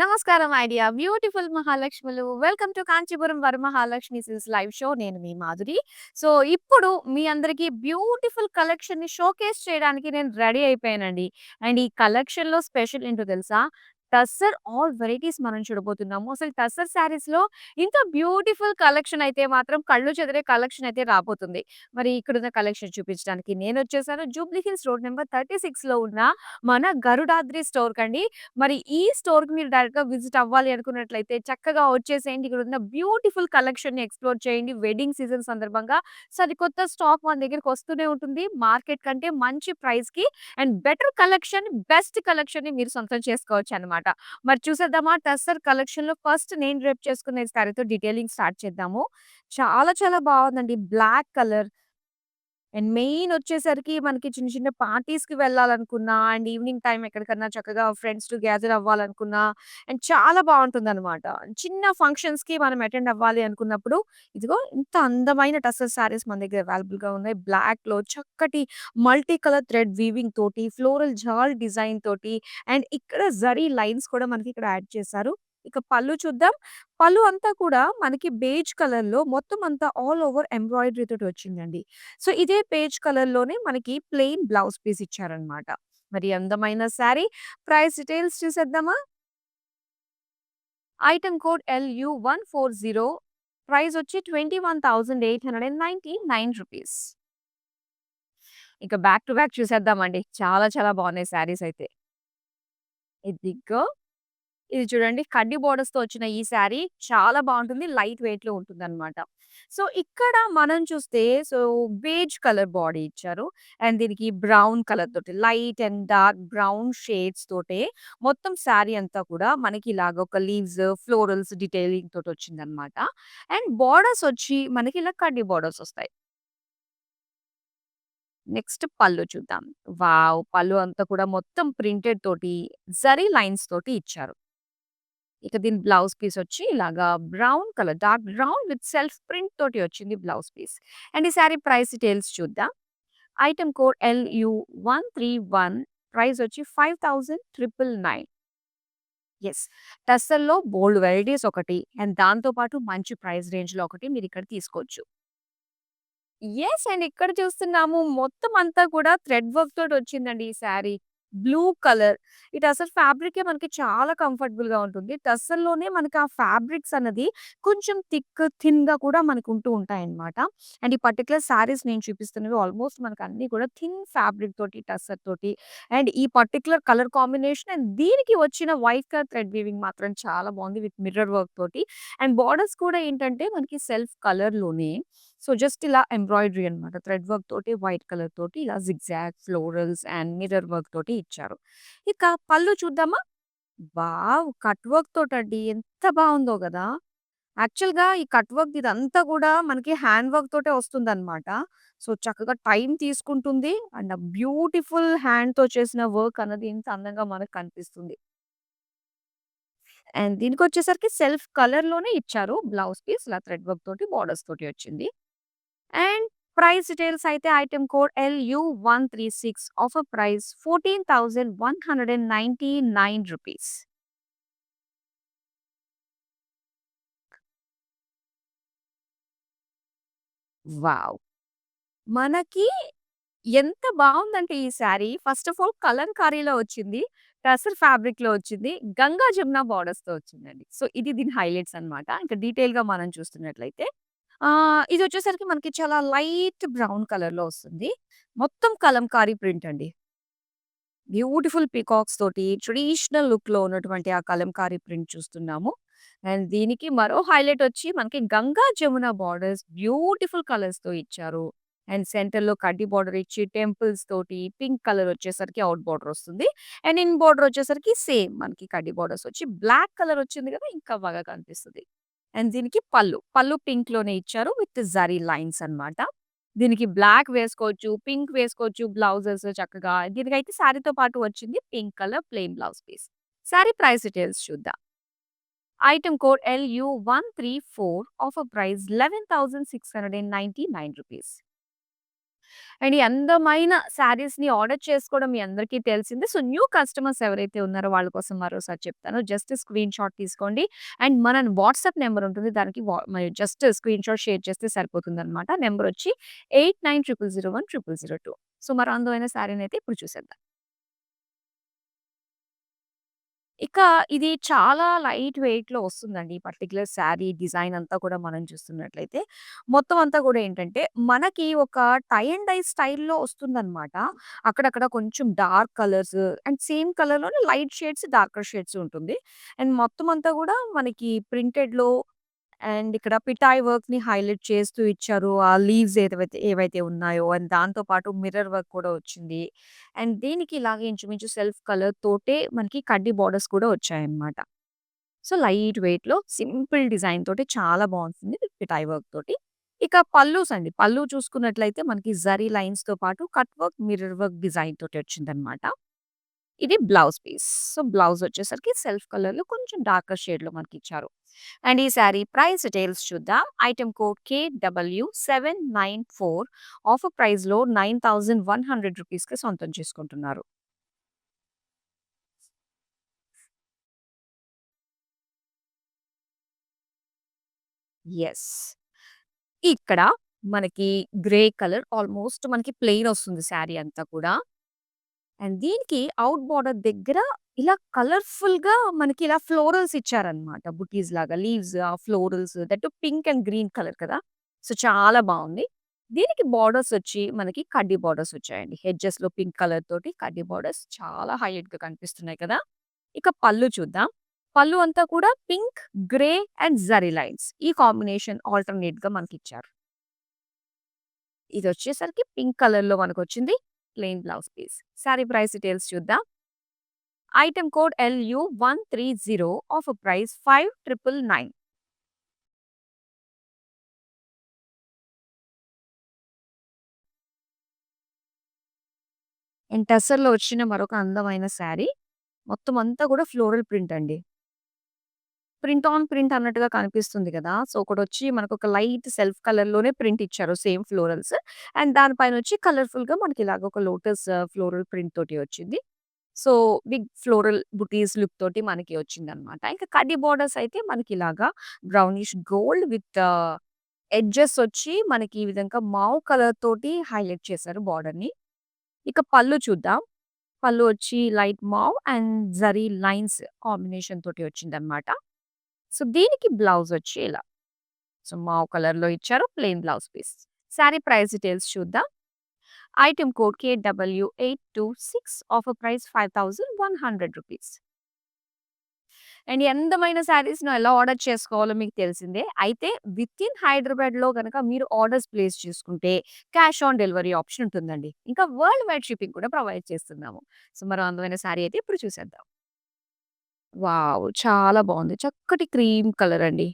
నమస్కారం ఐడియా బ్యూటిఫుల్ మహాలక్ష్ములు. Welcome to Kanchipuram Varamahalakshmi silks live show. నేను మీ మాధురి. సో, ఇప్పుడు మీ అందరికీ బ్యూటిఫుల్ కలెక్షన్‌ని షోకేస్ చేయడానికి నేను రెడీ అయిపోయానండి. అండ్ ఈ కలెక్షన్‌లో స్పెషల్ ఏంటో తెలుసా? టస్సర్ ఆల్ వెరైటీస్ మనం చూడబోతున్నాము. అసలు టస్సర్ శారీస్‌లో ఇంత బ్యూటిఫుల్ కలెక్షన్ అయితే మాత్రం కళ్ళు చెదిరే కలెక్షన్ అయితే రాబోతుంది. మరి ఇక్కడున్న కలెక్షన్ చూపించడానికి నేనొచ్చేసాను. జూబ్లీ హిల్స్ రోడ్ నంబర్ 36లో ఉన్న మన గరుడాద్రి స్టోర్‌కండి. మరి ఈ స్టోర్‌కి మీరు డైరెక్ట్‌గా విజిట్ అవ్వాలి అనుకున్నట్లయితే చక్కగా వచ్చేసేయండి. ఇక్కడున్న బ్యూటిఫుల్ కలెక్షన్‌ని ఎక్స్‌ప్లోర్ చేయండి. వెడ్డింగ్ సీజన్ సందర్భంగా సరికొత్త స్టాక్ మన దగ్గరికి వస్తూనే ఉంటుంది. మార్కెట్ కంటే మంచి ప్రైస్‌కి అండ్ బెటర్ కలెక్షన్, బెస్ట్ కలెక్షన్‌ని మీరు సొంతం చేసుకోవచ్చనమాట. మరి చూసేద్దామా టస్సర్ కలెక్షన్‌లో ఫస్ట్ నేను డ్రెప్ చేసుకున్న ఈ సారీతో డీటెయిలింగ్ స్టార్ట్ చేద్దాము. చాలా చాలా బావుందండి. బ్లాక్ కలర్ అండ్ మెయిన్ వచ్చేసరికి మనకి చిన్న చిన్న పార్టీస్‌కి వెళ్ళాలనుకున్నా అండ్ ఈవినింగ్ టైమ్ ఎక్కడికన్నా చక్కగా ఫ్రెండ్స్‌తో గ్యాదర్ అవ్వాలనుకున్నా అండ్ చాలా బావుంటుందనమాట. చిన్న ఫంక్షన్స్‌కి మనం అటెండ్ అవ్వాలి అనుకున్నప్పుడు ఇదిగో ఇంత అందమైన టసర్ శారీస్ మన దగ్గర అవైలబుల్‌గా ఉన్నాయి. బ్లాక్‌లో చక్కటి మల్టీ కలర్ థ్రెడ్ వీవింగ్ తోటి, ఫ్లోరల్ జాల్ డిజైన్ తోటి అండ్ ఇక్కడ జరీ లైన్స్ కూడా మనకి ఇక్కడ యాడ్ చేశారు. ఇక పళ్ళు చూద్దాం. పళ్ళు అంతా కూడా మనకి బేజ్ కలర్‌లో మొత్తం అంతా ఆల్ ఓవర్ ఎంబ్రాయిడరీ తోటి వచ్చిందండి. సో, ఇదే పేజ్ కలర్‌లోనే మనకి ప్లెయిన్ బ్లౌజ్ పీస్ ఇచ్చారనమాట. మరి అందమైన శారీ ప్రైస్ డీటెయిల్స్ చూసేద్దామా? ఐటెమ్ కోడ్ LU140 ప్రైస్ వచ్చి రూ. 21,899. ఇక బ్యాక్ టు బ్యాక్ చూసేద్దామండి. చాలా చాలా బాగున్నాయి శారీస్ అయితే. ఇదిగో ఇది చూడండి కడ్డీ బోర్డర్స్‌తో వచ్చిన ఈ శారీ చాలా బావుంటుంది. లైట్ వెయిట్‌లో ఉంటుందనమాట. సో, ఇక్కడ మనం చూస్తే సో, బేజ్ కలర్ బాడీ ఇచ్చారు. అండ్ దీనికి బ్రౌన్ కలర్ తోటి light and dark brown shades తోటే మొత్తం శారీ అంతా కూడా మనకి ఇలాగ ఒక లీవ్స్, ఫ్లోరల్స్ డీటెయిలింగ్ తోటొచ్చిందనమాట. అండ్ బోర్డర్స్ వచ్చి మనకి ఇలా కడ్డీ బోర్డర్స్ ఒస్తాయి. నెక్స్ట్ పళ్ళు చూద్దాం. వావ్! పళ్ళు అంతా కూడా మొత్తం ప్రింటెడ్ తోటి జరీ లైన్స్ తోటి ఇచ్చారు. ఇక దీని బ్లౌజ్ పీస్ వచ్చి ఇలాగా brown colour, dark brown with self print తోటి వచ్చింది బ్లౌజ్ పీస్. అండ్ ఈ సారీ ప్రైస్ డీటెయిల్స్ చూద్దాం. ఐటెమ్ కోడ్ LU131 ప్రైస్ వచ్చి 5,999. యెస్. టస్సల్‌లో బోలెడు వెరైటీస్ ఒకటి అండ్ దాంతో పాటు మంచి ప్రైస్ రేంజ్‌లో ఒకటి మీరిక్కడ తీసుకోవచ్చు. యెస్. అండ్ ఇక్కడ చూస్తున్నాము మొత్తం అంతా కూడా థ్రెడ్ వర్క్ తోటొచ్చిందండి ఈ శారీ. Blue colour. ఈ టసర్ ఫ్యాబ్రికే మనకి చాలా కంఫర్టబుల్‌గా ఉంటుంది. టసర్‌లోనే మనకి ఆ ఫ్యాబ్రిక్స్ అన్నది కొంచెం థిక్, థిన్‌గా కూడా మనకుంటూ ఉంటాయన్నమాట. అండ్ ఈ పర్టిక్యులర్ శారీస్ నేను చూపిస్తున్నవి ఆల్మోస్ట్ మనకన్నీ కూడా థిన్ ఫ్యాబ్రిక్ తోటి, టసర్ తోటి అండ్ ఈ పర్టిక్యులర్ కలర్ కాంబినేషన్ అండ్ దీనికి వచ్చిన వైట్ కలర్ థ్రెడ్ వీవింగ్ మాత్రం చాలా బావుంది విత్ మిర్రర్ వర్క్ తోటి. అండ్ బోర్డర్స్ కూడా ఏంటంటే మనకి సెల్ఫ్ కలర్‌లోనే సో, జస్ట్ ఇలా ఎంబ్రాయిడరీ అన్నమాట. థ్రెడ్ వర్క్ తోటి, వైట్ కలర్ తోటి ఇలా zigzag, florals and mirror work తోటి ఇచ్చారు. ఇక పళ్ళు చూద్దామా? వావ్! కట్ వర్క్ తోటండి. ఎంత బావుందో గదా! యాక్చువల్‌గా ఈ కట్ వర్క్ ఇదంతా గూడా మనకి హ్యాండ్ వర్క్ తోటే వస్తుందన్నమాట. సో, చక్కగా టైం తీసుకుంటుంది. అండ్ ఆ బ్యూటిఫుల్ హ్యాండ్‌తో చేసిన వర్క్ అన్నది ఎంత అందంగా మనకు కనిపిస్తుంది. అండ్ దీనికొచ్చేసరికి సెల్ఫ్ కలర్‌లోనే ఇచ్చారు బ్లౌజ్ పీస్. ఇలా థ్రెడ్ వర్క్ తోటి, బోర్డర్స్ తోటి వచ్చింది. అండ్ ప్రైస్ డీటెయిల్స్ అయితే item code LU136 offer price రూ. 14,199. వావ్! మనకి ఎంత బావుందంటే ఈ శారీ ఫస్ట్ ఆఫ్ ఆల్ కలంకారీలో వచ్చింది. టసర్ ఫ్యాబ్రిక్‌లో వచ్చింది. గంగా జమున బోర్డర్స్‌తో వచ్చిందండి. సో, ఇది దీని హైలైట్స్ అన్నమాట. ఇంకా డీటెయిల్‌గా మనం చూస్తున్నట్లయితే ఇదొచ్చేసరికి మనకి చాలా లైట్ బ్రౌన్ కలర్‌లో వస్తుంది. మొత్తం కలంకారీ ప్రింట్ అండి. బ్యూటిఫుల్ పీకాక్స్ తోటి ట్రెడిషనల్ లుక్‌లో ఉన్నటువంటి ఆ కలంకారీ ప్రింట్ చూస్తున్నాము. అండ్ దీనికి మరో హైలైట్ వచ్చి మనకి గంగా, జమున బోర్డర్స్ బ్యూటిఫుల్ కలర్స్‌తో ఇచ్చారు. అండ్ సెంటర్‌లో కడ్డీ బోర్డర్ ఇచ్చి టెంపుల్స్ తోటి పింక్ కలర్ వచ్చేసరికి ఔట్ బోర్డర్ వస్తుంది. అండ్ ఇన్ బోర్డర్ వచ్చేసరికి సేమ్ మనకి కడ్డీ బోర్డర్స్ వచ్చి బ్లాక్ కలర్ వచ్చింది కదా! ఇంకా బాగా కనిపిస్తది. అండ్ దీనికి పళ్ళు. పళ్ళు పింక్‌లోనే ఇచ్చారు విత్ జరీ లైన్స్ అన్నమాట. దీనికి బ్లాక్ వేసుకోవచ్చు, పింక్ వేసుకోవచ్చు బ్లౌజెస్ చక్కగా. దీనికైతే శారీతో పాటు వచ్చింది pink colour plain blouse piece. Sari price details చూద్దాం. Item code LU134 offer price రూ. 11,699. అండ్ ఈ అందమైన శారీస్‌ని ఆర్డర్ చేసుకోవడం మీ అందరికీ తెలిసిందే. సో, న్యూ కస్టమర్స్ ఎవరైతే ఉన్నారో వాళ్ళ కోసం మరోసారి చెప్తాను. జస్ట్ స్క్రీన్‌షాట్ తీసుకోండి. అండ్ మన వాట్సాప్ నంబర్ ఉంటుంది. దానికి మరి జస్ట్ స్క్రీన్‌షాట్ షేర్ చేస్తే సరిపోతుందనమాట. నంబరొచ్చి 8900010002. సో, మరో అందమైన శారీనైతే ఇప్పుడు చూసేద్దాం. ఇక ఇది చాలా లైట్ వెయిట్‌లో వస్తుందండి. ఈ పర్టిక్యులర్ శారీ డిజైన్ అంతా కూడా మనం చూస్తున్నట్లయితే. మొత్తం అంతా కూడా ఏంటంటే, మనకి ఒక టై అండ్ డై స్టైల్‌లో వస్తుందనమాట. అక్కడక్కడ కొంచెం డార్క్ కలర్స్ అండ్ సేమ్ కలర్‌లోనే లైట్ షేడ్స్, డార్కర్ షేడ్స్ ఉంటుంది. అండ్ మొత్తం అంతా కూడా మనకి ప్రింటెడ్‌లో అండ్ ఇక్కడ పిటాయ్ వర్క్‌ని హైలైట్ చేస్తూ ఇచ్చారు. ఆ లీవ్స్ ఏవైతే ఉన్నాయో అండ్ దాంతో పాటు మిర్రర్ వర్క్ కూడా వచ్చింది. అండ్ దీనికి ఇలాగే ఇంచుమించు సెల్ఫ్ కలర్ తోటే మనకి కడ్డీ బోర్డర్స్ కూడా వచ్చాయన్నమాట. సో, లైట్ వెయిట్‌లో సింపుల్ డిజైన్ తోటి చాలా బావుంటుంది. పిటాయ్ వర్క్ తోటి. ఇక పల్లూస్ అండి. పల్లు చూసుకున్నట్లయితే మనకి జరీ లైన్స్‌తో పాటు cut work, mirror work design తోటి వచ్చిందన్నమాట. ఇది బ్లౌజ్ పీస్. సో, బ్లౌజ్ వచ్చేసరికి సెల్ఫ్ కలర్‌లో కొంచెం డార్కర్ షేడ్‌లో మనకిచ్చారు. అండ్ ఈ సారీ ప్రైస్ డీటెయిల్స్ చూద్దాం. ఐటెమ్ కోడ్ KW794 ఆఫర్ ప్రైస్‌లో ₹9100కి సొంతం చేసుకుంటున్నారు. యెస్. ఇక్కడ మనకి గ్రే కలర్ ఆల్‌మోస్ట్ మనకి ప్లెయిన్ వస్తుంది సారీ అంతా కూడా. అండ్ దీనికి ఔట్ బోర్డర్ దగ్గర ఇలా కలర్‌ఫుల్‌గా మనకి ఇలా ఫ్లోరల్స్ ఇచ్చారన్నమాట. బుటీస్ లాగా leaves, florals that pink and green colour కదా! సో, చాలా బావుంది. దీనికి బోర్డర్స్ వచ్చి మనకి కడ్డీ బోర్డర్స్ వచ్చాయండి. ఎడ్జెస్‌లో పింక్ కలర్ తోటి కడ్డీ బోర్డర్స్ చాలా హైలైట్‌గా కనిపిస్తున్నాయి కదా! ఇక పళ్ళు చూద్దాం. పళ్ళు అంతా కూడా pink, grey and zari lines. ఈ కాంబినేషన్ ఆల్టర్‌నేట్‌గా మనకిచ్చారు. ఇదొచ్చేసరికి పింక్ కలర్‌లో మనకొచ్చింది. Plain blouse piece. Sari price details చూద్దాం. Item code LU130 offer price 5999. And టసర్‌లో వచ్చిన మరొక అందమైన సారీ. మొత్తం అంతా కూడా ఫ్లోరల్ ప్రింట్ అండి. ప్రింట్ ఆన్ ప్రింట్ అన్నట్టుగా కనిపిస్తుంది కదా! సో, ఒకటొచ్చి మనకొక లైట్ సెల్ఫ్ కలర్‌లోనే ప్రింట్ ఇచ్చారు సేమ్ ఫ్లోరల్స్. అండ్ దాని పైనొచ్చి కలర్‌ఫుల్‌గా మనకిలాగ ఒక లోటస్ ఫ్లోరల్ ప్రింట్ తోటి వచ్చింది. సో, బిగ్ ఫ్లోరల్ బుటీస్ లుక్ తోటి మనకి వచ్చిందనమాట. ఇంకా కడ్డీ బోర్డర్స్ అయితే మనకిలాగా బ్రౌనిష్ గోల్డ్ విత్ ఎడ్జెస్ వచ్చి మనకి ఈ విధంగా మావ్ కలర్ తోటి హైలైట్ చేశారు బోర్డర్‌ని. ఇక పళ్ళు చూద్దాం. పళ్ళు వచ్చి light mauve and zari lines combination తోటి వచ్చిందనమాట. సో, దీనికి బ్లౌజ్ వచ్చి ఇలా. సో, మావ్ కలర్‌లో ఇచ్చారు. Plain blouse piece. Sari price details చూద్దాం. Item code KW826 offer price ₹5100. And ఈ అందమైన శారీస్‌ను ఎలా ఆర్డర్ చేసుకోవాలో మీకు తెలిసిందే. అయితే వితిన్ హైదరాబాద్‌లో గనక మీరు ఆర్డర్స్ ప్లేస్ చేసుకుంటే క్యాష్ ఆన్ డెలివరీ ఆప్షన్ ఉంటుందండి. ఇంకా వరల్డ్ వైడ్ షిప్పింగ్ కూడా ప్రొవైడ్ చేస్తున్నాము. సో, మరో అందమైన శారీ అయితే ఇప్పుడు చూసేద్దాం. వావ్! చాలా బావుంది. చక్కటి క్రీమ్ కలర్ అండి.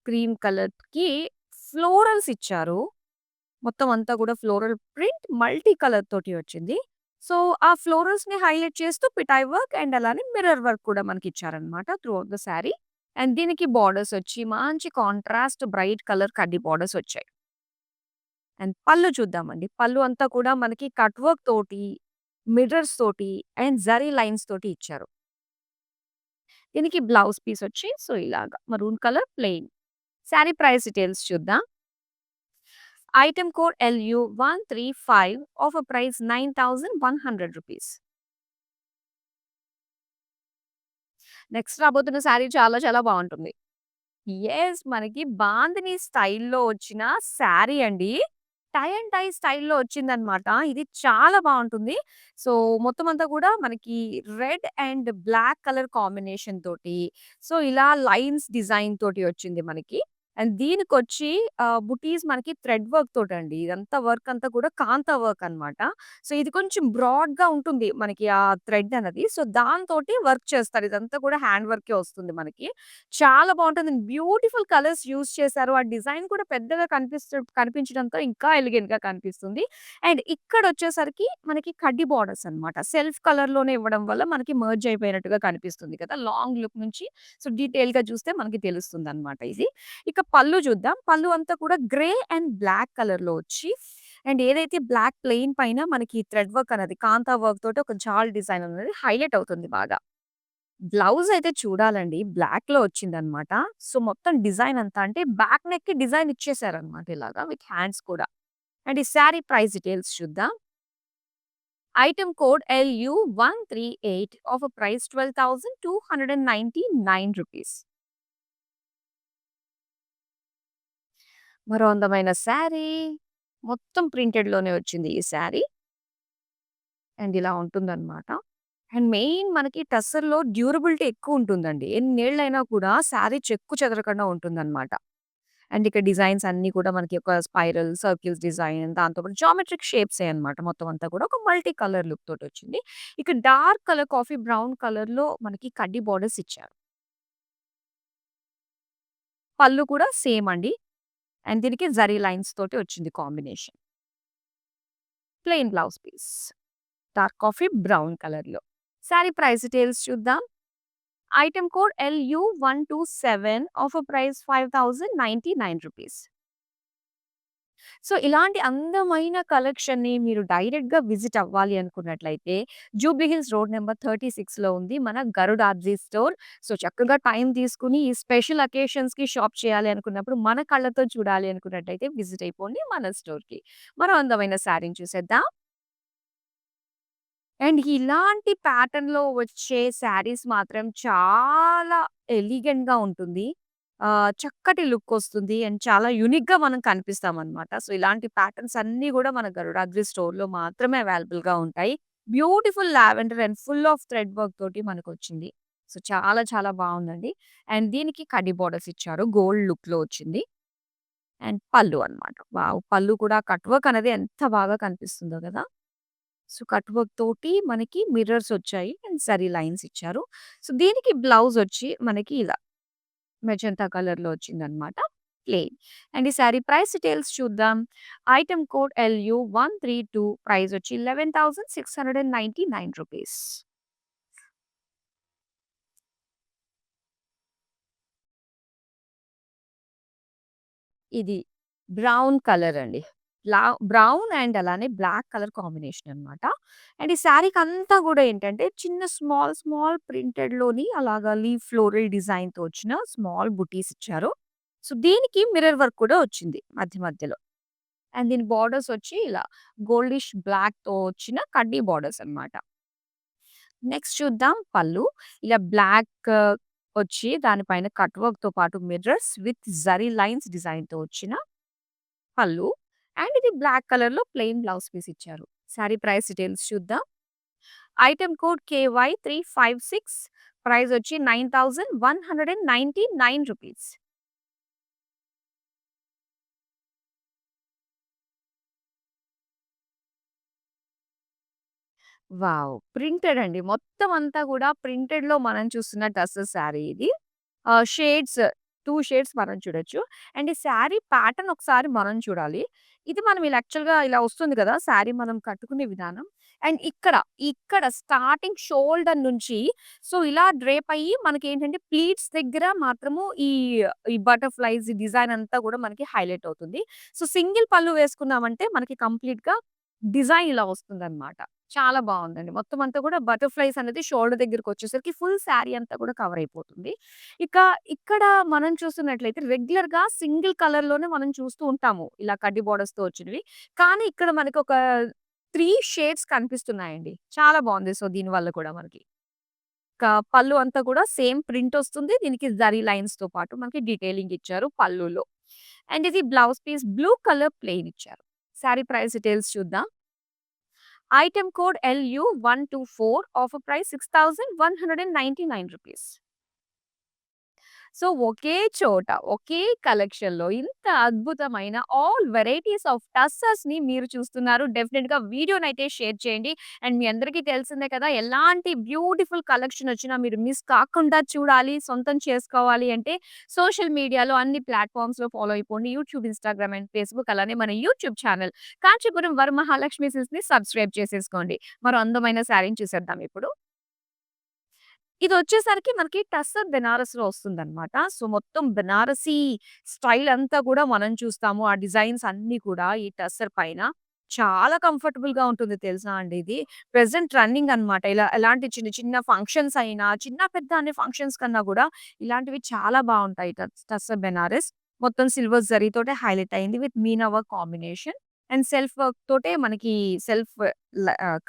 క్రీమ్ కలర్‌కి ఫ్లోరల్స్ ఇచ్చారు. మొత్తం అంతా కూడా ఫ్లోరల్ ప్రింట్ మల్టీ కలర్ తోటి వచ్చింది. సో, ఆ ఫ్లోరల్స్‌ని హైలైట్ చేస్తూ పిటాయ్ వర్క్ అండ్ అలానే మిర్రర్ వర్క్ కూడా మనకిచ్చారనమాట throughout the sari. And దీనికి బోర్డర్స్ వచ్చి మంచి కాంట్రాస్ట్ బ్రైట్ కలర్ కడ్డీ బోర్డర్స్ వచ్చాయి. అండ్ పళ్ళు చూద్దామండి. పళ్ళు అంతా కూడా మనకి కట్ వర్క్ తోటి, మిర్రర్స్ తోటి అండ్ జరీ లైన్స్ తోటి ఇచ్చారు. దీనికి బ్లౌజ్ పీస్ వచ్చి సో, ఇలాగా maroon colour plain. Sari price details చూద్దాం. Item code LU135 offer price ₹9100. Next రాబోతున్న సారీ చాలా చాలా బావుంటుంది. మనకి బాందిని స్టైల్‌లో వచ్చిన సారీ అండి. టై అండ్ డై స్టైల్‌లో వచ్చిందనమాట. ఇది చాలా బావుంటుంది. సో, మొత్తం అంతా కూడా మనకి red and black colour combination తోటి, సో, ఇలా లైన్స్ డిజైన్ తోటి వచ్చింది మనకి. అండ్ దీనికొచ్చి బుటీస్ మనకి థ్రెడ్ వర్క్ తోటండి. ఇదంతా వర్క్ అంతా కూడా కాంతా వర్క్ అనమాట. సో, ఇది కొంచెం బ్రాడ్‌గా ఉంటుంది మనకి ఆ థ్రెడ్ అన్నది. సో, దాంతోటి వర్క్ చేస్తారు. ఇదంతా కూడా హ్యాండ్ వర్కే వస్తుంది మనకి. చాలా బావుంటుంది. బ్యూటిఫుల్ కలర్స్ యూజ్ చేశారు. ఆ డిజైన్ కూడా పెద్దగా కనిపించడంతో ఇంకా ఎలిగెంట్‌గా కనిపిస్తుంది. అండ్ ఇక్కడొచ్చేసరికి మనకి కడ్డీ బోర్డర్స్ అన్నమాట. సెల్ఫ్ కలర్‌లోనే ఇవ్వడం వల్ల మనకి మెర్జ్ అయిపోయినట్టుగా కనిపిస్తుంది కదా! లాంగ్ లుక్ నుంచి సో, డీటెయిల్‌గా చూస్తే మనకి తెలుస్తుందన్నమాట ఇది. ఇక పళ్ళు చూద్దాం. పళ్ళు అంతా కూడా గ్రే అండ్ బ్లాక్ కలర్‌లో వచ్చి అండ్ ఏదైతే బ్లాక్ ప్లెయిన్ పైన మనకి థ్రెడ్ వర్క్ అనేది కాంతా వర్క్ తోటి ఒక జాల్ డిజైన్ అనేది హైలైట్ అవుతుంది బాగా. బ్లౌజ్ అయితే చూడాలండి బ్లాక్‌లో వచ్చిందనమాట. సో, మొత్తం డిజైన్ అంతా అంటే బ్యాక్ నెక్‌కి డిజైన్ ఇచ్చేసారనమాట ఇలాగా విత్ హ్యాండ్స్ కూడా. అండ్ ఈ శారీ ప్రైస్ డీటెయిల్స్ చూద్దాం. Item code LU138 offer price ₹12,299. మరో అందమైన శారీ. మొత్తం ప్రింటెడ్‌లోనే వచ్చింది ఈ శారీ. అండ్ ఇలా ఉంటుందనమాట. అండ్ మెయిన్ మనకి టస్సర్‌లో డ్యూరబిలిటీ ఎక్కువుంటుందండి. ఎన్నేళ్లైనా కూడా శారీ చెక్కు చెదరకుండా ఉంటుందనమాట. అండ్ ఇక్కడ డిజైన్స్ అన్నీ కూడా మనకి ఒక స్పైరల్, సర్కిల్స్ డిజైన్ దాంతో పాటు జామెట్రిక్ షేప్సే అనమాట మొత్తం అంతా కూడా. ఒక మల్టీ కలర్ లుక్ తోటొచ్చింది. ఇక డార్క్ కలర్ కాఫీ బ్రౌన్ కలర్‌లో మనకి కడ్డీ బోర్డర్స్ ఇచ్చారు. పళ్ళు కూడా సేమ్ అండి. అండ్ దీనికి జరీ లైన్స్ తోటి వచ్చింది combination. Plain blouse piece. Dark coffee brown కలర్‌లో. శారీ ప్రైస్ డీటెయిల్స్ చూద్దాం. Item code LU127 offer price ₹5,099. So, ఇలాంటి అందమైన కలెక్షన్‌ని మీరు డైరెక్ట్‌గా విజిట్ అవ్వాలి అనుకున్నట్లయితే జూబ్లీ హిల్స్ రోడ్ నంబర్ 36లో ఉంది మన గరుడాద్రి స్టోర్. సో, చక్కగా టైం తీసుకొని ఈ స్పెషల్ అకేషన్స్‌కి షాప్ చేయాలి అనుకున్నప్పుడు మన కళ్ళతో చూడాలి అనుకున్నట్టయితే విజిట్ అయిపోండి మన స్టోర్‌కి. మరో అందమైన శారీని చూసేద్దాం. అండ్ ఇలాంటి ప్యాటర్న్‌లో వచ్చే శారీస్ మాత్రం చాలా ఎలిగెంట్‌గా ఉంటుంది. చక్కటి లుకొస్తుంది. అండ్ చాలా యూనిక్‌గా మనం కనిపిస్తామనమాట. సో, ఇలాంటి ప్యాటర్న్స్ అన్నీ గూడా మన గరుడాద్రి స్టోర్‌లో మాత్రమే అవైలబుల్‌గా ఉంటాయి. Beautiful lavender and full of thread work తోటి మనకొచ్చింది. సో, చాలా చాలా బావుందండి. అండ్ దీనికి కడ్డీ బోర్డర్స్ ఇచ్చారు. గోల్డ్ లుక్‌లో వచ్చింది. అండ్ పళ్ళు అన్నమాట. వావ్! పళ్ళు కూడా కట్ వర్క్ అనేది ఎంత బాగా కనిపిస్తుందో గదా! సో, కట్ వర్క్ తోటి మనకి మిర్రర్స్ వచ్చాయి. అండ్ జరీ లైన్స్ ఇచ్చారు. సో, దీనికి బ్లౌజ్ వచ్చి మనకి ఇలా మెజంతా కలర్‌లో వచ్చిందనమాట. ప్లెయిన్. అండ్ ఈ సారీ ప్రైస్ డీటెయిల్స్ చూద్దాం. ఐటెమ్ కోడ్ LU132 ప్రైస్ వచ్చి ₹11,699. ఇది బ్రౌన్ కలర్ అండి. బ్రౌన్ అండ్ అలానే బ్లాక్ కలర్ కాంబినేషన్ అన్నమాట. అండ్ ఈ శారీకంతా గూడా ఏంటంటే చిన్న స్మాల్ స్మాల్ ప్రింటెడ్‌లోని అలాగా లీఫ్ ఫ్లోరల్ డిజైన్‌తో వచ్చిన స్మాల్ బుటీస్ ఇచ్చారు. సో, దీనికి మిర్రర్ వర్క్ కూడా వచ్చింది మధ్య మధ్యలో. అండ్ దీని బోర్డర్స్ వచ్చి ఇలా గోల్డిష్ బ్లాక్‌తో వచ్చిన కడ్డీ బోర్డర్స్ అన్నమాట. నెక్స్ట్ చూద్దాం పళ్ళు. ఇలా బ్లాక్ వచ్చి దానిపైన కట్ వర్క్‌తో పాటు మిర్రర్స్ విత్ జరీ లైన్స్ డిజైన్‌తో వచ్చిన పళ్ళు. అండ్ ఇది బ్లాక్ కలర్‌లో ప్లెయిన్ బ్లౌజ్ పీస్ ఇచ్చారు. సారీ ప్రైస్ డీటెయిల్స్ చూద్దాం. ఐటెమ్ కోడ్ KY356 ప్రైస్ వచ్చి ₹9,199. వావ్! ప్రింటెడ్ అండి. మొత్తం అంతా గూడా ప్రింటెడ్‌లో మనం చూస్తున్న టస్సర్ శారీ ఇది. షేడ్స్ 2 షేడ్స్ మనం చూడొచ్చు. అండ్ ఈ శారీ ప్యాటర్న్ ఒకసారి మనం చూడాలి. ఇది మనం ఇలా యాక్చువల్‌గా ఇలా వస్తుంది గదా! శారీ మనం కట్టుకునే విధానం. అండ్ ఇక్కడ స్టార్టింగ్ షోల్డర్ నుంచి సో, ఇలా డ్రేప్ అయ్యి మనకేంటంటే ప్లీట్స్ దగ్గర మాత్రము ఈ బటర్‌ఫ్లైస్ ఈ డిజైన్ అంతా గూడా మనకి హైలైట్ అవుతుంది. సో, సింగిల్ పళ్ళు వేసుకున్నామంటే మనకి కంప్లీట్‌గా డిజైన్ ఇలా వస్తుందన్నమాట. చాలా బావుందండి. మొత్తం అంతా కూడా బటర్‌ఫ్లైస్ అనేది షోల్డర్ దగ్గరికొచ్చేసరికి ఫుల్ శారీ అంతా కూడా కవర్ అయిపోతుంది. ఇక ఇక్కడ మనం చూస్తున్నట్లయితే రెగ్యులర్‌గా సింగిల్ కలర్‌లోనే మనం చూస్తూ ఉంటాము. ఇలా కడ్డీ బోర్డర్స్‌తో వచ్చినవి. కానీ ఇక్కడ మనకొక 3 షేడ్స్ కనిపిస్తున్నాయండి. చాలా బావుంది. సో, దీనివల్ల కూడా మనకి. ఇక పళ్ళు అంతా కూడా సేమ్ ప్రింట్ ఒస్తుంది. దీనికి జరీ లైన్స్‌తో పాటు మనకి డీటెయిలింగ్ ఇచ్చారు పళ్ళులో. అండ్ ఇది blouse piece blue colour plain ఇచ్చారు. శారీ ప్రైస్ డీటెయిల్స్ చూద్దాం. Item code LU124 offer price ₹6,199. So, ఒకే చోట, ఒకే కలెక్షన్‌లో ఇంత అద్భుతమైన ఆల్ వెరైటీస్ ఆఫ్ టస్సర్స్‌ని మీరు చూస్తున్నారు. డెఫినిట్‌గా వీడియోనైతే షేర్ చేయండి. అండ్ మీ అందరికీ తెలిసిందే కదా! ఎలాంటి బ్యూటిఫుల్ కలెక్షన్ వచ్చినా మీరు మిస్ కాకుండా చూడాలి, సొంతం చేసుకోవాలి అంటే సోషల్ మీడియాలో అన్ని ప్లాట్‌ఫార్మ్స్‌లో ఫాలో అయిపోండి. యూట్యూబ్, ఇన్‌స్టాగ్రామ్ అండ్ ఫేస్‌బుక్ అలానే మన యూట్యూబ్ ఛానల్ కాంచీపురం వరమహాలక్ష్మి సిల్క్స్‌ని సబ్స్క్రైబ్ చేసేసుకోండి. మరో అందమైన శారీని చూసేద్దాం ఇప్పుడు. ఇదొచ్చేసరికి మనకి టస్సర్ బెనారస్‌లో వస్తుందనమాట. సో, మొత్తం బెనారసీ స్టైల్ అంతా కూడా మనం చూస్తాము. ఆ డిజైన్స్ అన్నీ కూడా ఈ టస్సర్ పైన. చాలా కంఫర్టబుల్‌గా ఉంటుంది తెలుసా అండి ఇది. ప్రెజెంట్ రన్నింగ్ అన్నమాట. ఇలా ఎలాంటి చిన్న చిన్న ఫంక్షన్స్ అయినా, చిన్న పెద్ద అన్ని ఫంక్షన్స్ కన్నా గూడా ఇలాంటివి చాలా బావుంటాయి. టస్సర్ బెనారస్. మొత్తం సిల్వర్ జరీతోటే హైలైట్ అయింది with Meena work combination. And self work తోటే మనకి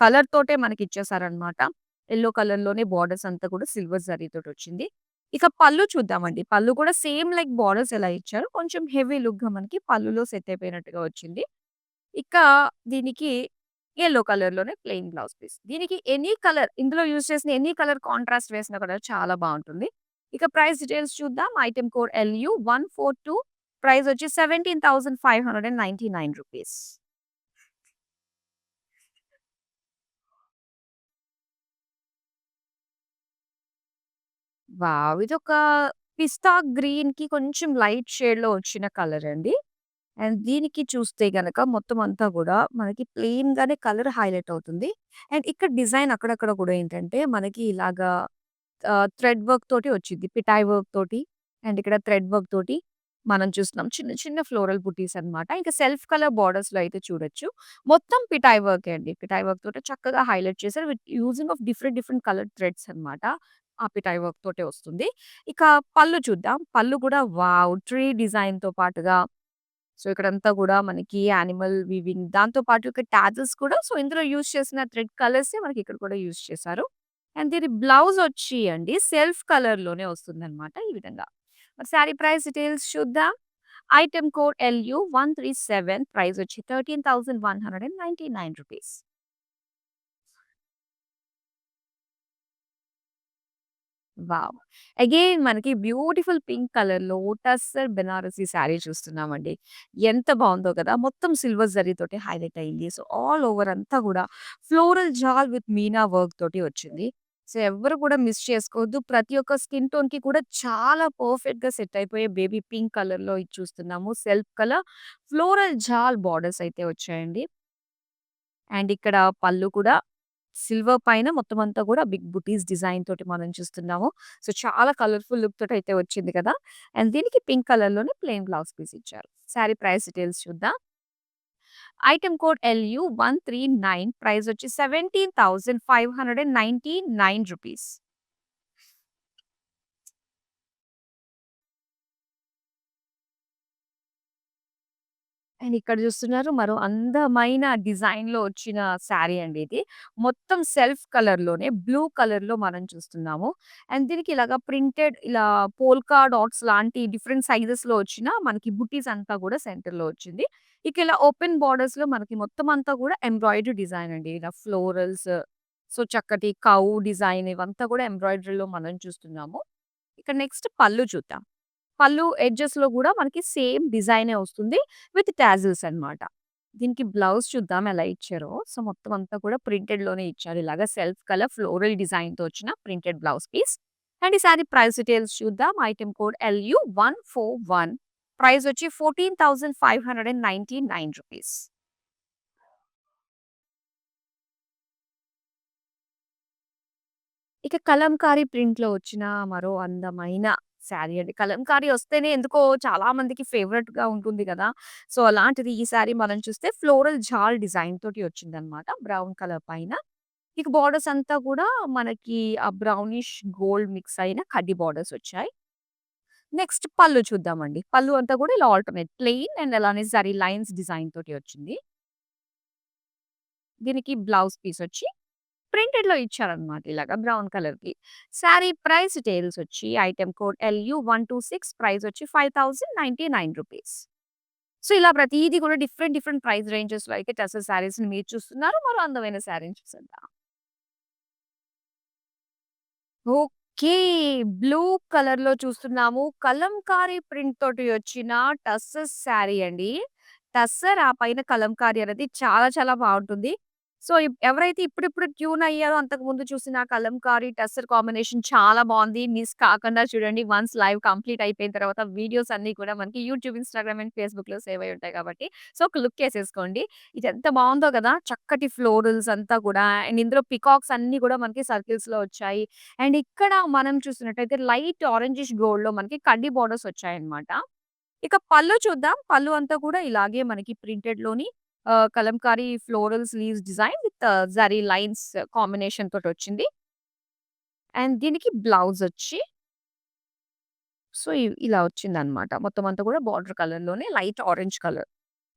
కలర్ తోటే మనకిచ్చేసారన్నమాట. యెల్లో కలర్‌లోనే బోర్డర్స్ అంతా కూడా సిల్వర్ జరీతోటొచ్చింది. ఇక పళ్ళు చూద్దామండి. పళ్ళు కూడా సేమ్ లైక్ బోర్డర్స్ ఎలా ఇచ్చారో కొంచెం హెవీ లుక్‌గా మనకి పళ్ళులో సెట్ అయిపోయినట్టుగా వచ్చింది. ఇక దీనికి యెల్లో కలర్‌లోనే ప్లెయిన్ బ్లౌజ్ పీస్. దీనికి ఎనీ కలర్ ఇందులో యూజ్ చేసిన ఎనీ కలర్ కాంట్రాస్ట్ వేసినా కూడా చాలా బావుంటుంది. ఇక ప్రైస్ డీటెయిల్స్ చూద్దాం. ఐటెమ్ కోడ్ LU142 ప్రైస్ వచ్చి ₹17,599. వావ్! ఇదొక పిస్తా గ్రీన్‌కి కొంచెం లైట్ షేడ్‌లో వచ్చిన కలర్ అండి. అండ్ దీనికి చూస్తే గనక మొత్తం అంతా గూడా మనకి ప్లెయిన్‌గానే కలర్ హైలైట్ అవుతుంది. అండ్ ఇక్కడ డిజైన్ అక్కడక్కడ కూడా ఏంటంటే మనకి ఇలాగా థ్రెడ్ వర్క్ తోటి వచ్చిద్ది. పిటాయ్ వర్క్ తోటి అండ్ ఇక్కడ థ్రెడ్ వర్క్ తోటి మనం చూస్తున్నాం. చిన్న చిన్న ఫ్లోరల్ బుటీస్ అన్నమాట. ఇంకా సెల్ఫ్ కలర్ బోర్డర్స్‌లో అయితే చూడొచ్చు. మొత్తం పిటాయ్ వర్కే అండి. పిటాయ్ వర్క్ తోటి చక్కగా హైలైట్ చేశారు. With using of different different coloured threads అన్నమాట. ఆ పిటాయ్ వర్క్ తోటే వస్తుంది. ఇక పళ్ళు చూద్దాం. పళ్ళు కూడా వావ్! ట్రీ డిజైన్‌తో పాటుగా సో, ఇక్కడంతా గూడా మనకి యానిమల్ వీవింగ్ దాంతో పాటు ఇక్కడ టాజిల్స్ కూడా సో, ఇందులో యూజ్ చేసిన థ్రెడ్ కలర్సే మనకి ఇక్కడ కూడా యూజ్ చేశారు. అండ్ దీని బ్లౌజ్ వచ్చి అండి సెల్ఫ్ కలర్‌లోనే వస్తుందన్నమాట ఈ విధంగా. మరి సారీ ప్రైస్ డీటెయిల్స్ చూద్దాం. ఐటెమ్ కోడ్ LU137 ప్రైస్ వచ్చి ₹13,199. వావ్! అగైన్ మనకి బ్యూటిఫుల్ పింక్ కలర్‌లో టస్సర్ బెనారసి శారీ చూస్తున్నామండి. ఎంత బావుందో కదా! మొత్తం సిల్వర్ జరీతోటి హైలైట్ అయింది. సో, ఆల్ ఓవర్ అంతా గూడా ఫ్లోరల్ జాల్ విత్ మీనా వర్క్ తోటి వచ్చింది. సో, ఎవ్వరు కూడా మిస్ చేసుకోవద్దు. ప్రతి ఒక్క స్కిన్ టోన్‌కి కూడా చాలా పర్ఫెక్ట్‌గా సెట్ అయిపోయే బేబీ పింక్ కలర్‌లో ఇది చూస్తున్నాము. సెల్ఫ్ కలర్ ఫ్లోరల్ జాల్ బోర్డర్స్ అయితే వచ్చాయండి. అండ్ ఇక్కడ పళ్ళు కూడా సిల్వర్ పైన మొత్తం అంతా కూడా బిగ్ బుటీస్ డిజైన్ తోటి మనం చూస్తున్నాము. సో, చాలా కలర్‌ఫుల్ లుక్ తోటయితే వచ్చింది కదా! అండ్ దీనికి పింక్ కలర్‌లోనే ప్లెయిన్ బ్లౌజ్ పీస్ ఇచ్చారు. సారీ ప్రైస్ డీటెయిల్స్ చూద్దాం. ఐటెమ్ కోడ్ LU139 ప్రైస్ వచ్చి ₹17,599. అండ్ ఇక్కడ చూస్తున్నారు మరో అందమైన డిజైన్‌లో వచ్చిన శారీ అండి ఇది. మొత్తం సెల్ఫ్ కలర్‌లోనే బ్లూ కలర్‌లో మనం చూస్తున్నాము. అండ్ దీనికి ఇలాగా ప్రింటెడ్ ఇలా పోల్కా డాట్స్ లాంటి డిఫరెంట్ సైజెస్‌లో వచ్చిన మనకి బుటీస్ అంతా కూడా సెంటర్‌లో వచ్చింది. ఇక ఇలా ఓపెన్ బోర్డర్స్‌లో మనకి మొత్తం అంతా కూడా ఎంబ్రాయిడరీ డిజైన్ అండి. ఇలా ఫ్లోరల్స్ సో, చక్కటి కౌ డిజైన్ ఇవంతా కూడా ఎంబ్రాయిడరీలో మనం చూస్తున్నాము. ఇక నెక్స్ట్ పళ్ళు చూద్దాం. పళ్ళు ఎడ్జెస్‌లో గూడా మనకి సేమ్ డిజైనే వస్తుంది. విత్ టాజిల్స్ అన్నమాట. దీనికి బ్లౌజ్ చూద్దాం ఎలా ఇచ్చారో. సో, మొత్తం అంతా కూడా ప్రింటెడ్‌లోనే ఇచ్చారు. ఇలాగా సెల్ఫ్ కలర్ ఫ్లోరల్ డిజైన్‌తో వచ్చిన ప్రింటెడ్ బ్లౌజ్ పీస్. అండ్ ఈ సారీ ప్రైస్ డీటెయిల్స్ చూద్దాం. ఐటెమ్ కోడ్ LU141 ప్రైస్ వచ్చి ₹14,599. ఇక కలంకారీ ప్రింట్‌లో వచ్చిన మరో అందమైన శారీ అండి. కలంకారీ వస్తేనే ఎందుకో చాలా మందికి ఫేవరెట్‌గా ఉంటుంది గదా! సో, అలాంటిది ఈ శారీ మనం చూస్తే ఫ్లోరల్ జాల్ డిజైన్ తోటి వచ్చిందనమాట. బ్రౌన్ కలర్ పైన. ఇక బోర్డర్స్ అంతా కూడా మనకి ఆ బ్రౌనిష్ గోల్డ్ మిక్స్ అయిన కడ్డీ బోర్డర్స్ వచ్చాయి. నెక్స్ట్ పళ్ళు చూద్దామండి. పళ్ళు అంతా కూడా ఇలా ఆల్టర్‌నేట్ ప్లెయిన్ అండ్ అలానే జరీ లైన్స్ డిజైన్ తోటి వచ్చింది. దీనికి బ్లౌజ్ పీస్ వచ్చి ప్రింటెడ్‌లో ఇచ్చారనమాట ఇలాగా బ్రౌన్ కలర్‌కి. శారీ ప్రైస్ డీటెయిల్స్ వచ్చి ఐటెమ్ కోడ్ LU126 ప్రైస్ వచ్చి ₹5,099. సో, ఇలా ప్రతీది కూడా డిఫరెంట్ డిఫరెంట్ ప్రైస్ రేంజెస్‌లో అయితే టసర్ శారీస్‌ని మీరు చూస్తున్నారు. మరో అందమైన శారీని చూసేద్దాం. ఓకే. బ్లూ కలర్‌లో చూస్తున్నాము. కలంకారీ ప్రింట్ తోటి వచ్చిన టస్సర్ శారీ అండి. టస్సర్ ఆ పైన కలంకారీ అనేది చాలా చాలా బావుంటుంది. సో, ఎవరైతే ఇప్పుడిప్పుడు ట్యూన్ అయ్యారో అంతకుముందు చూసిన కలంకారీ, టస్సర్ కాంబినేషన్ చాలా బావుంది. మిస్ కాకుండా చూడండి. వన్స్ లైవ్ కంప్లీట్ అయిపోయిన తర్వాత వీడియోస్ అన్నీ కూడా మనకి యూట్యూబ్, ఇన్‌స్టాగ్రామ్ అండ్ ఫేస్‌బుక్‌లో సేవ్ అయ్యి ఉంటాయి కాబట్టి సో, ఒక లుక్ ఏసేసుకోండి. ఇది ఎంత బావుందో గదా! చక్కటి ఫ్లోరల్స్ అంతా కూడా అండ్ ఇందులో పికాక్స్ అన్నీ కూడా మనకి సర్కిల్స్‌లో వచ్చాయి. అండ్ ఇక్కడ మనం చూస్తున్నట్టయితే లైట్ ఆరెంజిష్ గోల్డ్‌లో మనకి కడ్డీ బోర్డర్స్ వచ్చాయన్నమాట. ఇక పళ్ళు చూద్దాం. పళ్ళు అంతా కూడా ఇలాగే మనకి ప్రింటెడ్‌లోని Kalamkari floral sleeves design with zari lines combination తోటొచ్చింది. అండ్ దీనికి బ్లౌజొచ్చి సో, ఇలా వచ్చిందనమాట. మొత్తం అంతా కూడా బార్డర్ కలర్‌లోనే light orange colour.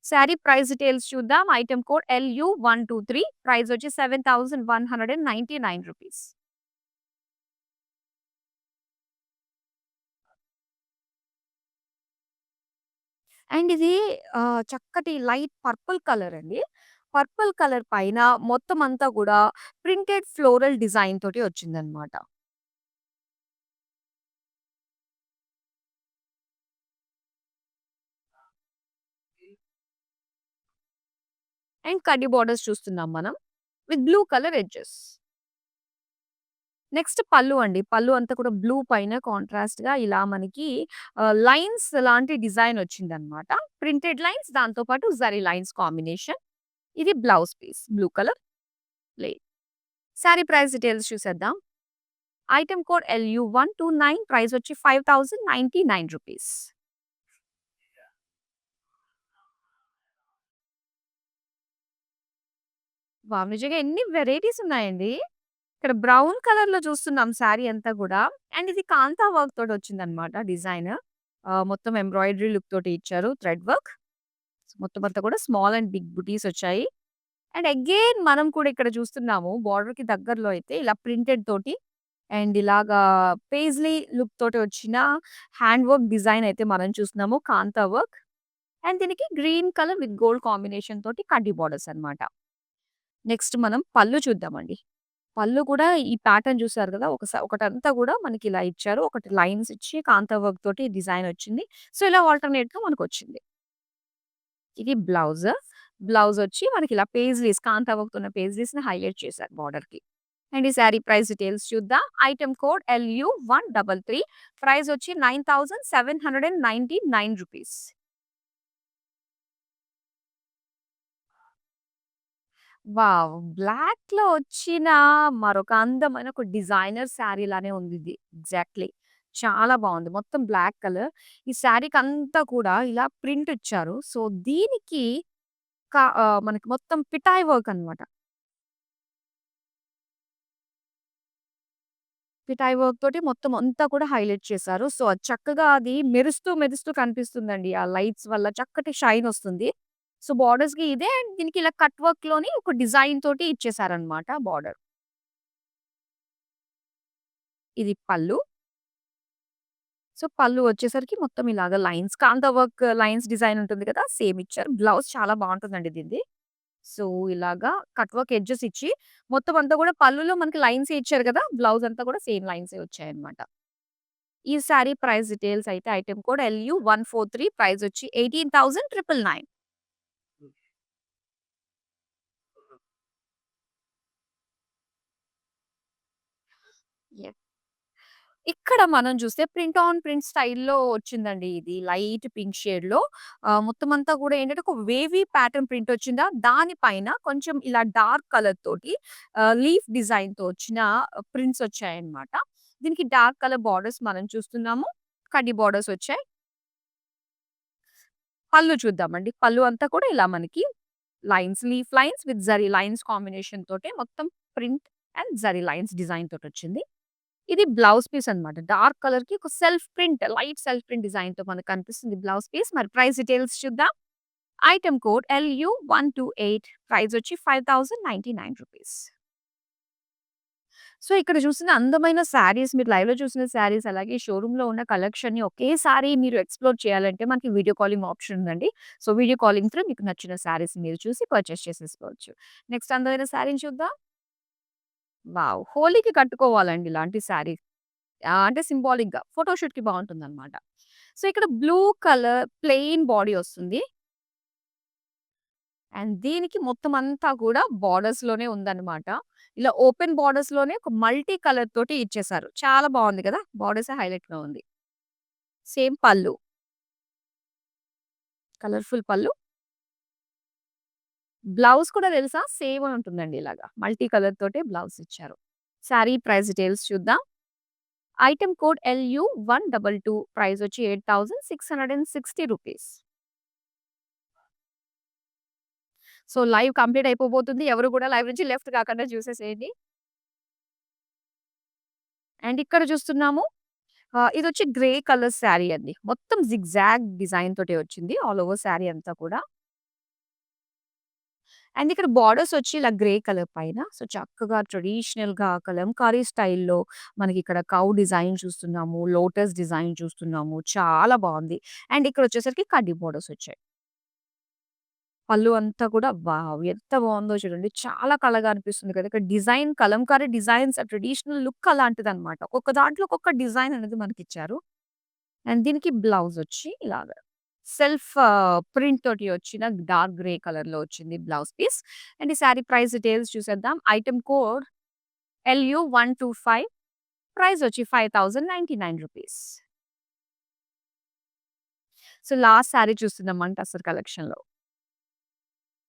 Sari price details చూద్దాం. ఐటెమ్ కోడ్ LU123 ప్రైస్ వచ్చి రూ. 7,199. అండ్ ఇది చక్కటి లైట్ పర్పుల్ కలర్ అండి. పర్పుల్ కలర్ పైన మొత్తం అంతా కూడా ప్రింటెడ్ ఫ్లోరల్ డిజైన్ తోటి వచ్చిందనమాట. అండ్ కడ్డీ బోర్డర్స్ చూస్తున్నాం మనం. With blue colour edges. Next పల్లు అండి. పల్లు అంతా కూడా బ్లూ పైన కాంట్రాస్ట్‌గా ఇలా మనకి లైన్స్ లాంటి డిజైన్ వచ్చిందనమాట. ప్రింటెడ్ లైన్స్ దాంతో పాటు జరీ లైన్స్ కాంబినేషన్. ఇది blouse piece blue colour plain. Sari price details చూసేద్దాం. ఐటెమ్ కోడ్ LU129 ప్రైస్ వచ్చి రూ. 5,099. వావ్! నిజంగా ఎన్ని వెరైటీస్ ఉన్నాయండి. ఇక్కడ బ్రౌన్ కలర్‌లో చూస్తున్నాం శారీ అంతా గూడా. అండ్ ఇది కాంతా వర్క్ తోటొచ్చిందనమాట డిజైన్. మొత్తం ఎంబ్రాయిడరీ లుక్ తోటి ఇచ్చారు. Thread work. మొత్తం అంతా కూడా స్మాల్ అండ్ బిగ్ బుటీస్ వచ్చాయి. అండ్ అగైన్ మనం కూడా ఇక్కడ చూస్తున్నాము బోర్డర్‌కి దగ్గరలో అయితే ఇలా ప్రింటెడ్ తోటి అండ్ ఇలాగా పేజ్లీ లుక్ తోటి వచ్చిన హ్యాండ్ వర్క్ డిజైన్ అయితే మనం చూస్తున్నాము. కాంతా వర్క్. అండ్ దీనికి green colour with gold combination తోటి కడ్డీ బోర్డర్స్ అన్నమాట. నెక్స్ట్ మనం పళ్ళు చూద్దామండి. పళ్ళు కూడా ఈ ప్యాటర్న్ చూసారు కదా! ఒకటంతా కూడా మనకి ఇలా ఇచ్చారు. ఒకటి లైన్స్ ఇచ్చి కాంతా వర్క్ తోటి డిజైన్ వచ్చింది. సో, ఇలా ఆల్టర్‌నేట్‌గా మనకొచ్చింది. ఇది బ్లౌజ్. బ్లౌజ్ వచ్చి మనకి ఇలా పేజ్‌లీస్ కాంతా వర్క్‌తో ఉన్న పేజ్‌లీస్‌ని హైలైట్ చేశారు బోర్డర్‌కి. అండ్ ఈ సారీ ప్రైస్ డీటెయిల్స్ చూద్దాం. ఐటెమ్ కోడ్ LU133 ప్రైస్ వచ్చి రూ. 9,799. వావ్! బ్లాక్‌లో వచ్చిన మరొక అందమైన ఒక డిజైనర్ శారీ లానే ఉందిది. ఎగ్జాక్ట్‌లీ. చాలా బావుంది. మొత్తం బ్లాక్ కలర్. ఈ శారీకంతా కూడా ఇలా ప్రింట్ ఇచ్చారు. సో, దీనికి మనకి మొత్తం పిటాయ్ వర్క్ అన్నమాట. పిటాయ్ వర్క్ తోటి మొత్తం అంతా కూడా హైలైట్ చేశారు. సో, అది చక్కగా అది మెరుస్తూ, మెరుస్తూ కనిపిస్తుందండి. ఆ లైట్స్ వల్ల చక్కటి షైన్ వస్తుంది. సో, బోర్డర్స్‌కి ఇదే అండ్ దీనికి ఇలా కట్ వర్క్‌లోని ఒక డిజైన్ తోటి ఇచ్చేసారన్నమాట బోర్డర్. ఇది పళ్ళు. సో, పళ్ళు వచ్చేసరికి మొత్తం ఇలాగ లైన్స్ కాంతా వర్క్ లైన్స్ డిజైన్ ఉంటుంది కదా! సేమ్ ఇచ్చారు. బ్లౌజ్ చాలా బావుంటుందండి దీనిది. సో, ఇలాగా కట్ వర్క్ ఎడ్జెస్ ఇచ్చి మొత్తం అంతా కూడా పళ్ళులో మనకి లైన్సే ఇచ్చారు కదా! బ్లౌజ్ అంతా కూడా సేమ్ లైన్సే వచ్చాయన్నమాట. ఈ సారీ ప్రైస్ డీటెయిల్స్ అయితే ఐటెమ్ కోడ్ LU143 ప్రైస్ వచ్చి 18,999. యెస్. ఇక్కడ మనం చూస్తే ప్రింట్ ఆన్ ప్రింట్ స్టైల్‌లో వచ్చిందండి ఇది. లైట్ పింక్ షేడ్‌లో మొత్తం అంతా కూడా ఏంటంటే ఒక వేవీ ప్యాటర్న్ ప్రింట్ వచ్చిందా, దాని పైన కొంచెం ఇలా డార్క్ కలర్ తోటి లీఫ్ డిజైన్‌తో వచ్చిన ప్రింట్స్ వచ్చాయన్నమాట. దీనికి డార్క్ కలర్ బోర్డర్స్ మనం చూస్తున్నాము. కడ్డీ బోర్డర్స్ వచ్చాయి. పళ్ళు చూద్దామండి. పళ్ళు అంతా కూడా ఇలా మనకి lines, leaf lines with zari lines combination తోటి మొత్తం print and zari lines design తోటొచ్చింది. ఇది బ్లౌజ్ పీస్ అన్నమాట. డార్క్ కలర్‌కి ఒక self print, light self print డిజైన్‌తో మనకు కనిపిస్తుంది బ్లౌజ్ పీస్. మరి ప్రైస్ డీటెయిల్స్ చూద్దాం. ఐటెమ్ కోడ్ LU128 ప్రైస్ వచ్చి రూ. 5,099. సో, ఇక్కడ చూసిన అందమైన శారీస్ మీరు లైవ్‌లో చూసిన శారీస్ అలాగే షోరూమ్‌లో ఉన్న కలెక్షన్‌ని ఒకేసారి మీరు ఎక్స్‌ప్లోర్ చేయాలంటే మనకి వీడియో కాలింగ్ ఆప్షన్ ఉందండి. సో, వీడియో కాలింగ్ త్రూ మీకు నచ్చిన శారీస్ మీరు చూసి పర్చేస్ చేసేసుకోవచ్చు. నెక్స్ట్ అందమైన శారీని చూద్దాం. వావ్! హోలీకి కట్టుకోవాలండి ఇలాంటి శారీ. అంటే సింబాలిక్‌గా ఫోటోషూట్‌కి బావుంటుందన్నమాట. సో, ఇక్కడ బ్లూ కలర్ ప్లెయిన్ బాడీ వస్తుంది. అండ్ దీనికి మొత్తం అంతా కూడా బోర్డర్స్‌లోనే ఉందన్నమాట. ఇలా ఓపెన్ బోర్డర్స్‌లోనే ఒక మల్టీ కలర్ తోటి ఇచ్చేసారు. చాలా బావుంది కదా! బోర్డర్సే హైలైట్‌గా ఉంది. సేమ్ పళ్ళు. కలర్‌ఫుల్ పళ్ళు. బ్లౌజ్ కూడా తెలుసా సేమ్ ఉంటుందండి ఇలాగా. మల్టీ కలర్ తోటే బ్లౌజ్ ఇచ్చారు. సారీ ప్రైస్ డీటెయిల్స్ చూద్దాం. ఐటెమ్ కోడ్ LU122 ప్రైస్ వచ్చి రూ. 8,660. సో, లైవ్ కంప్లీట్ అయిపోబోతుంది. ఎవరు కూడా లైవ్ నుంచి లెఫ్ట్ కాకుండా చూసేసేయండి. అండ్ ఇక్కడ చూస్తున్నాము ఇదొచ్చి గ్రే కలర్ శారీ అండి. మొత్తం జిగ్‌జాగ్ డిజైన్ తోటే వచ్చింది. ఆల్ ఓవర్ శారీ అంతా కూడా. అండ్ ఇక్కడ బోర్డర్స్ వచ్చి ఇలా గ్రే కలర్ పైన. సో, చక్కగా ట్రెడిషనల్‌గా కలంకారీ స్టైల్‌లో మనకిక్కడ కౌ డిజైన్ చూస్తున్నాము. లోటస్ డిజైన్ చూస్తున్నాము. చాలా బావుంది. అండ్ ఇక్కడొచ్చేసరికి కడ్డీ బోర్డర్స్ వచ్చాయి. పళ్ళు అంతా కూడా వావ్! ఎంత బావుందో చూడండి. చాలా కళగా అనిపిస్తుంది కదా! ఇక్కడ డిజైన్ కలంకారీ డిజైన్స్ ఆ ట్రెడిషనల్ లుక్ అలాంటిదనమాట. ఒక్కొక్క దాంట్లో ఒక్కొక్క డిజైన్ అనేది మనకిచ్చారు. అండ్ దీనికి బ్లౌజ్ వచ్చి ఇలాగ సెల్ఫ్ ప్రింట్ తోటి వచ్చిన డార్క్ గ్రే కలర్‌లో వచ్చింది బ్లౌజ్ పీస్. అండ్ ఈ సారీ ప్రైస్ డీటెయిల్స్ చూసేద్దాం. ఐటెమ్ కోడ్ LU125 ప్రైస్ వచ్చి ₹5099. సో, లాస్ట్ సారీ చూస్తున్నాం టసర్ కలెక్షన్‌లో.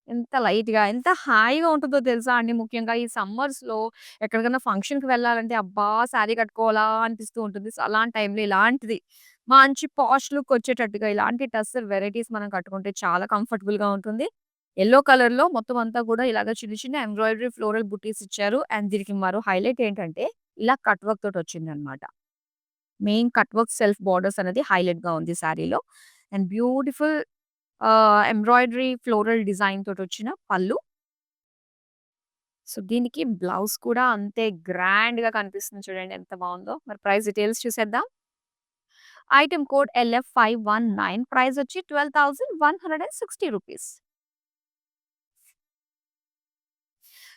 ఎంత లైట్‌గా, ఎంత హాయిగా ఉంటుందో తెలుసా అండి. ముఖ్యంగా ఈ సమ్మర్స్‌లో ఎక్కడికైనా ఫంక్షన్‌కి వెళ్ళాలంటే అబ్బా! శారీ కట్టుకోవాలా అనిపిస్తూ ఉంటుంది. సో, అలాంటి టైంలో ఇలాంటిది మంచి పాష్ లుక్ వచ్చేటట్టుగా ఇలాంటి టస్సర్ వెరైటీస్ మనం కట్టుకుంటే చాలా కంఫర్టబుల్‌గా ఉంటుంది. యెల్లో కలర్‌లో మొత్తం అంతా కూడా ఇలాగ చిన్న చిన్న ఎంబ్రాయిడరీ ఫ్లోరల్ బుటీస్ ఇచ్చారు. అండ్ దీనికి మరో హైలైట్ ఏంటంటే ఇలా కట్ వర్క్ తోటి వచ్చిందనమాట. Main cut work self borders అనేది హైలైట్‌గా ఉంది శారీలో. And beautiful embroidery floral design తోటొచ్చిన పళ్ళు. సో, దీనికి బ్లౌజ్ కూడా అంతే గ్రాండ్‌గా కనిపిస్తుంది చూడండి ఎంత బావుందో. మరి ప్రైస్ డీటెయిల్స్ చూసేద్దాం. ఐటెమ్ కోడ్ LF519 ప్రైస్ వచ్చి ₹12,160.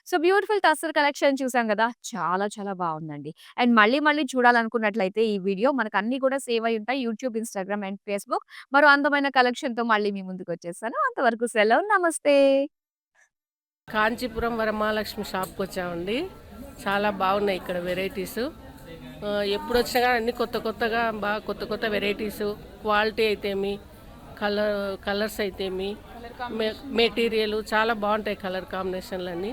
సో, బ్యూటిఫుల్ టస్సర్ కలెక్షన్ చూసాం గదా! చాలా చాలా బావుందండి. అండ్ మళ్ళీ మళ్ళీ చూడాలనుకున్నట్లయితే ఈ వీడియో మనకన్నీ కూడా సేవ్ అయ్యి ఉంటాయి. YouTube, Instagram and Facebook. మరో అందమైన కలెక్షన్‌తో మళ్ళీ మీ ముందుకొచ్చేస్తాను. అంతవరకు సెలవు. నమస్తే. కాంచీపురం వరమహాలక్ష్మి షాప్‌కొచ్చామండి. చాలా బాగున్నాయి ఇక్కడ వెరైటీసు. ఎప్పుడొచ్చినా గాని అన్నీ కొత్త కొత్తగా బాగా కొత్త కొత్త వెరైటీసు, క్వాలిటీ అయితేమి, కలర్ కలర్స్ అయితేమి, మె మెటీరియలు చాలా బాగుంటాయి కలర్ కాంబినేషన్‌లన్నీ.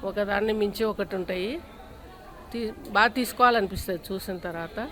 ఒకదాన్ని మించి ఒకటుంటాయి. తీ బాగా తీసుకోవాలనిపిస్తది చూసిన తర్వాత.